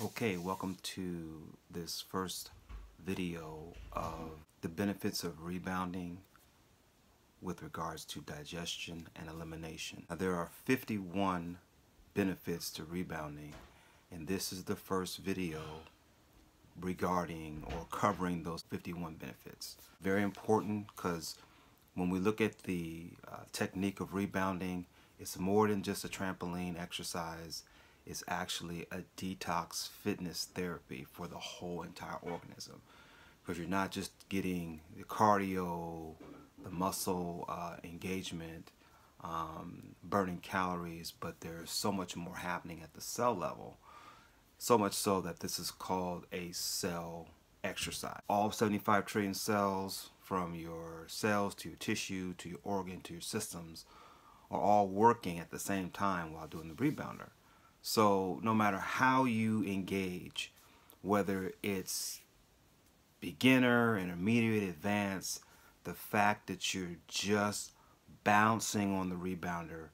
Okay, welcome to this first video of the benefits of rebounding with regards to digestion and elimination. Now, there are 51 benefits to rebounding, and this is the first video regarding or covering those 51 benefits. Very important, because when we look at the technique of rebounding, it's more than just a trampoline exercise. It's actually a detox fitness therapy for the whole entire organism, because you're not just getting the cardio, the muscle engagement, burning calories, but there's so much more happening at the cell level. So much so that this is called a cell exercise. All 75 trillion cells, from your cells to your tissue to your organ to your systems, are all working at the same time while doing the rebounder. So no matter how you engage, whether it's beginner, intermediate, advanced, the fact that you're just bouncing on the rebounder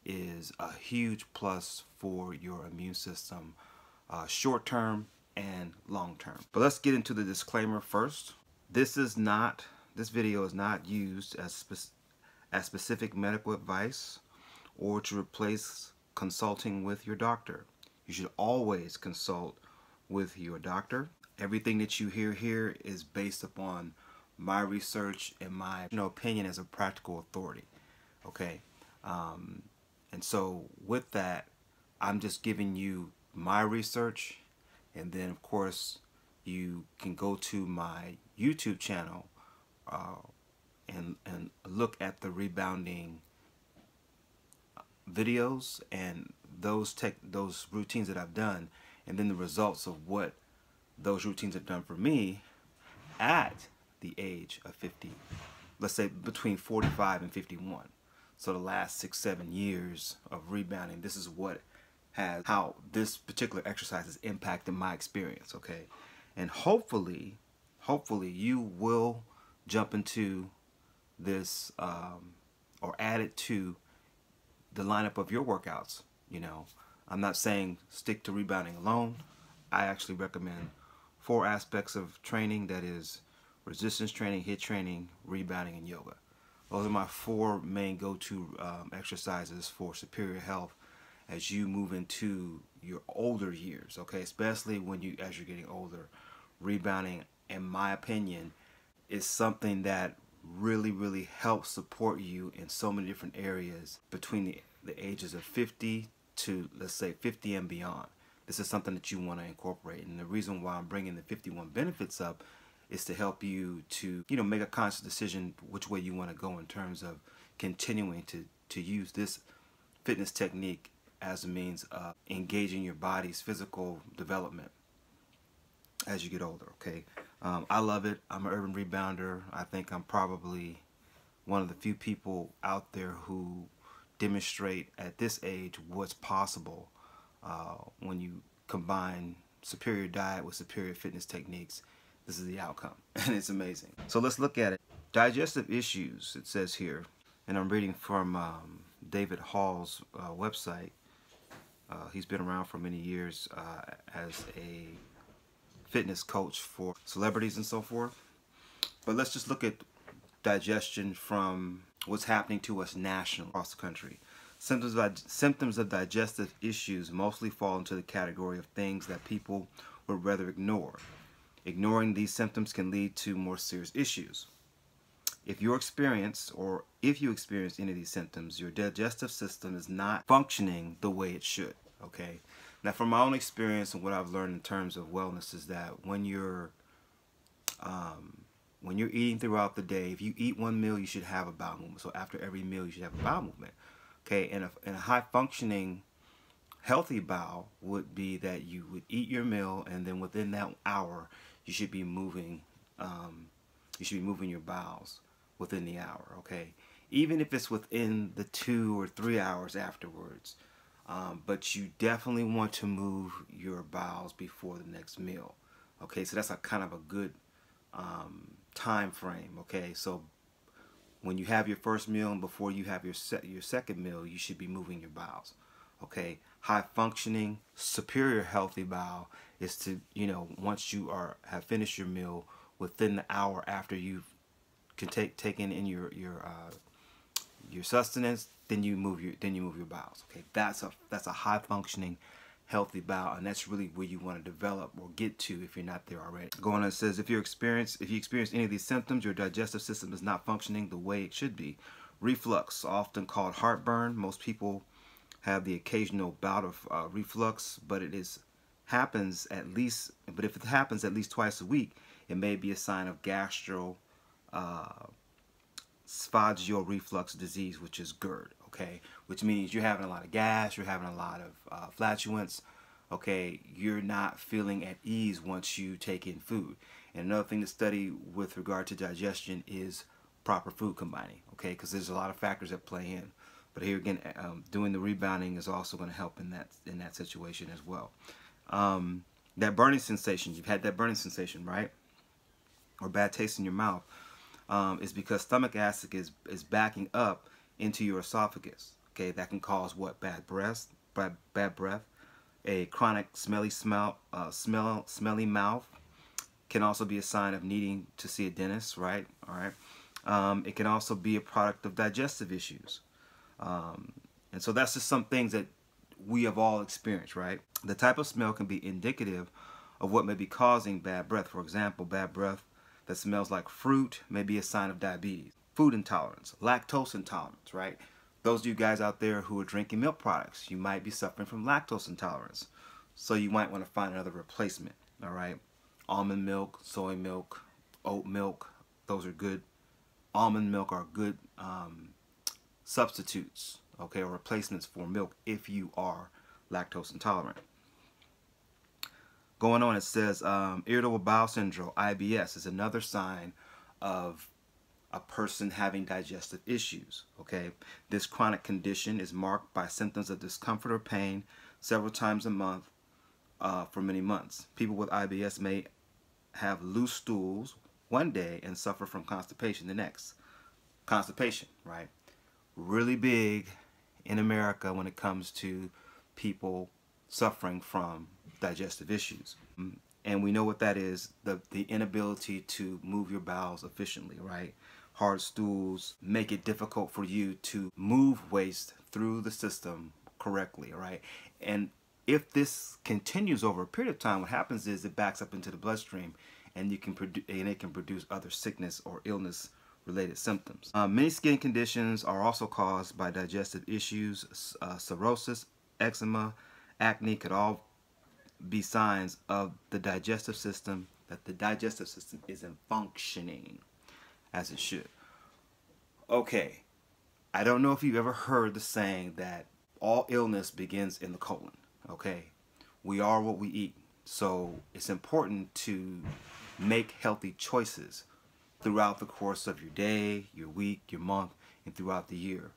is a huge plus for your immune system, short term and long term. But let's get into the disclaimer first. This video is not used as specific medical advice or to replace consulting with your doctor. You should always consult with your doctor. Everything that you hear here is based upon my research and my opinion as a practical authority. Okay, and so with that, I'm just giving you my research, and then of course you can go to my YouTube channel and look at the rebounding videos and those routines that I've done, and then the results of what those routines have done for me at the age of 50, let's say between 45 and 51. So the last 6-7 years of rebounding, this is how this particular exercise has impacted my experience. Okay, and hopefully you will jump into this or add it to the lineup of your workouts. I'm not saying stick to rebounding alone. I actually recommend 4 aspects of training, that is resistance training, HIIT training, rebounding, and yoga. Those are my 4 main go-to exercises for superior health as you move into your older years. Okay, especially as you're getting older. Rebounding, in my opinion, is something that really helps support you in so many different areas between the ages of 50 to, let's say, 50 and beyond. This is something that you want to incorporate, and the reason why I'm bringing the 51 benefits up is to help you to make a conscious decision which way you want to go in terms of continuing to use this fitness technique as a means of engaging your body's physical development as you get older. Okay, I love it. I'm an urban rebounder. I think I'm probably one of the few people out there who demonstrate at this age what's possible when you combine superior diet with superior fitness techniques. This is the outcome, and it's amazing. So let's look at it. Digestive issues, it says here, and I'm reading from David Hall's website. He's been around for many years as a fitness coach for celebrities and so forth. But let's just look at digestion from what's happening to us nationally across the country. Symptoms of digestive issues mostly fall into the category of things that people would rather ignore. Ignoring these symptoms can lead to more serious issues. If you experience any of these symptoms, your digestive system is not functioning the way it should. Okay. Now, from my own experience and what I've learned in terms of wellness is that when you're eating throughout the day, if you eat one meal, you should have a bowel movement. So after every meal, you should have a bowel movement. Okay, and a high-functioning, healthy bowel would be that you would eat your meal, and then within that hour, you should be moving. Your bowels within the hour. Okay, even if it's within the 2 or 3 hours afterwards. But you definitely want to move your bowels before the next meal. Okay, so that's a kind of a good time frame. Okay, so when you have your first meal and before you have your second meal, you should be moving your bowels. Okay, high functioning, superior healthy bowel is to, once you have finished your meal, within the hour after you've taken in your sustenance, then you move your bowels. Okay, that's a high functioning healthy bowel, and that's really where you want to develop or get to if you're not there already. Going on, it says if you experience any of these symptoms, your digestive system is not functioning the way it should be. Reflux, often called heartburn. Most people have the occasional bout of reflux, but if it happens at least twice a week, it may be a sign of gastroesophageal reflux disease, which is GERD. Okay, which means you're having a lot of gas, you're having a lot of flatulence. Okay, you're not feeling at ease once you take in food. And another thing to study with regard to digestion is proper food combining. Okay, because there's a lot of factors that play in. But here again, doing the rebounding is also going to help in that situation as well. That burning sensation, you've had that burning sensation, right? Or bad taste in your mouth, is because stomach acid is backing up into your esophagus. Okay, that can cause what? Bad breath, a chronic smelly mouth. Can also be a sign of needing to see a dentist, right? All right. It can also be a product of digestive issues. And so that's just some things that we have all experienced, right? The type of smell can be indicative of what may be causing bad breath. For example, bad breath that smells like fruit may be a sign of diabetes. Food intolerance, lactose intolerance, right? Those of you guys out there who are drinking milk products, you might be suffering from lactose intolerance. So you might want to find another replacement, all right? Almond milk, soy milk, oat milk, those are good. Almond milk are good substitutes, okay, or replacements for milk if you are lactose intolerant. Going on, it says irritable bowel syndrome, IBS, is another sign of a person having digestive issues. Okay, this chronic condition is marked by symptoms of discomfort or pain several times a month for many months. People with IBS may have loose stools one day and suffer from constipation the next. Constipation, right? Really big in America when it comes to people suffering from digestive issues. And we know what that is, the inability to move your bowels efficiently, right? Hard stools make it difficult for you to move waste through the system correctly, right? And if this continues over a period of time, what happens is it backs up into the bloodstream, and it can produce other sickness or illness related symptoms. Many skin conditions are also caused by digestive issues. Cirrhosis, eczema, acne could all be signs of the digestive system, that the digestive system isn't functioning as it should. Okay, I don't know if you've ever heard the saying that all illness begins in the colon. Okay, we are what we eat, so it's important to make healthy choices throughout the course of your day, your week, your month, and throughout the year.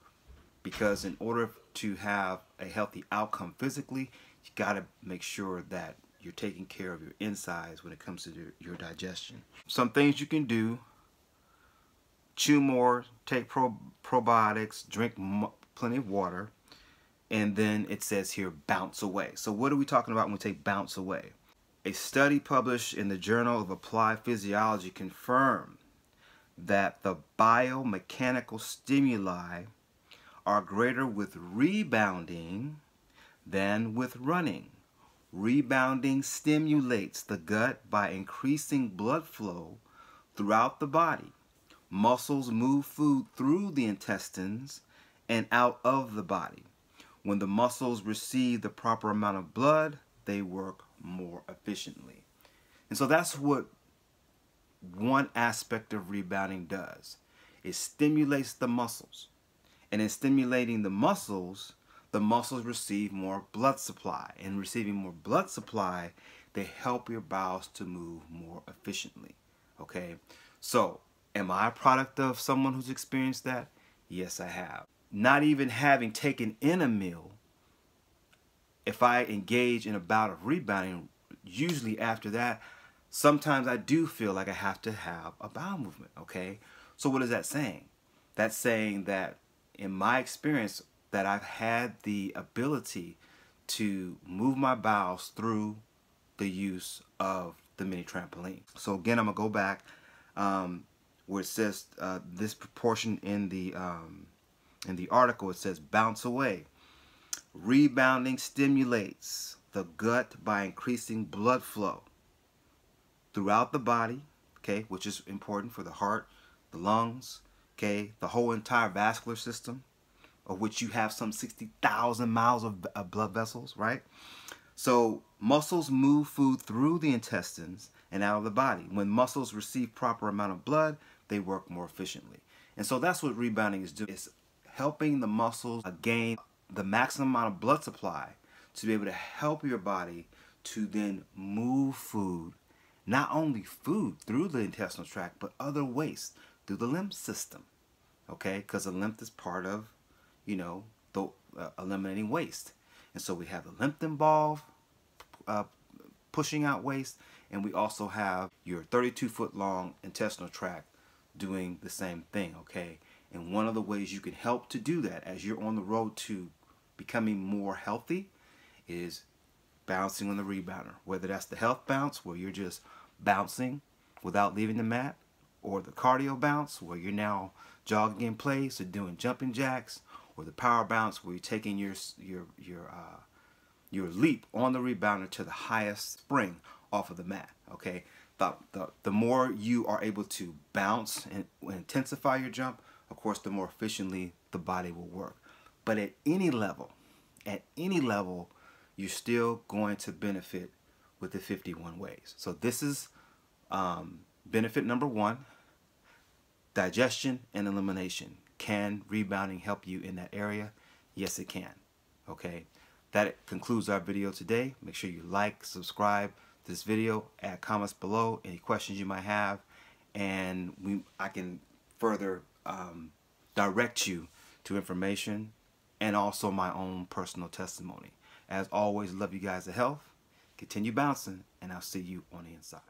Because in order to have a healthy outcome physically, you got to make sure that you're taking care of your insides when it comes to your digestion. Some things you can do: chew more, take probiotics, drink plenty of water, and then it says here, bounce away. So what are we talking about when we take bounce away? A study published in the Journal of Applied Physiology confirmed that the biomechanical stimuli are greater with rebounding than with running. Rebounding stimulates the gut by increasing blood flow throughout the body. Muscles move food through the intestines and out of the body. When the muscles receive the proper amount of blood, they work more efficiently. And so that's what one aspect of rebounding does. It stimulates the muscles. And in stimulating the muscles receive more blood supply. And receiving more blood supply, they help your bowels to move more efficiently. Okay? So, am I a product of someone who's experienced that? Yes, I have. Not even having taken in a meal, if I engage in a bout of rebounding, usually after that, sometimes I do feel like I have to have a bowel movement, okay? So what is that saying? That's saying that in my experience that I've had the ability to move my bowels through the use of the mini trampoline. So again, I'm gonna go back where it says this proportion in the article. It says bounce away. Rebounding stimulates the gut by increasing blood flow throughout the body, okay, which is important for the heart, the lungs, okay, the whole entire vascular system, of which you have some 60,000 miles of blood vessels, right? So muscles move food through the intestines and out of the body. When muscles receive proper amount of blood, they work more efficiently. And so that's what rebounding is doing. It's helping the muscles gain the maximum amount of blood supply to be able to help your body to then move food, not only food through the intestinal tract, but other waste through the lymph system, okay? Because the lymph is part of, you know, the eliminating waste. And so we have the lymph involved, pushing out waste, and we also have your 32-foot long intestinal tract doing the same thing, okay? And one of the ways you can help to do that as you're on the road to becoming more healthy is bouncing on the rebounder. Whether that's the health bounce, where you're just bouncing without leaving the mat, or the cardio bounce, where you're now jogging in place or doing jumping jacks, or the power bounce, where you're taking your leap on the rebounder to the highest spring off of the mat, okay? The more you are able to bounce and intensify your jump, of course, the more efficiently the body will work. But at any level, you're still going to benefit with the 51 ways. So this is benefit number 1, digestion and elimination. Can rebounding help you in that area? Yes, it can. Okay, that concludes our video today. Make sure you like, subscribe to this video, add comments below, any questions you might have, and I can further direct you to information and also my own personal testimony. As always, love you guys to health. Continue bouncing, and I'll see you on the inside.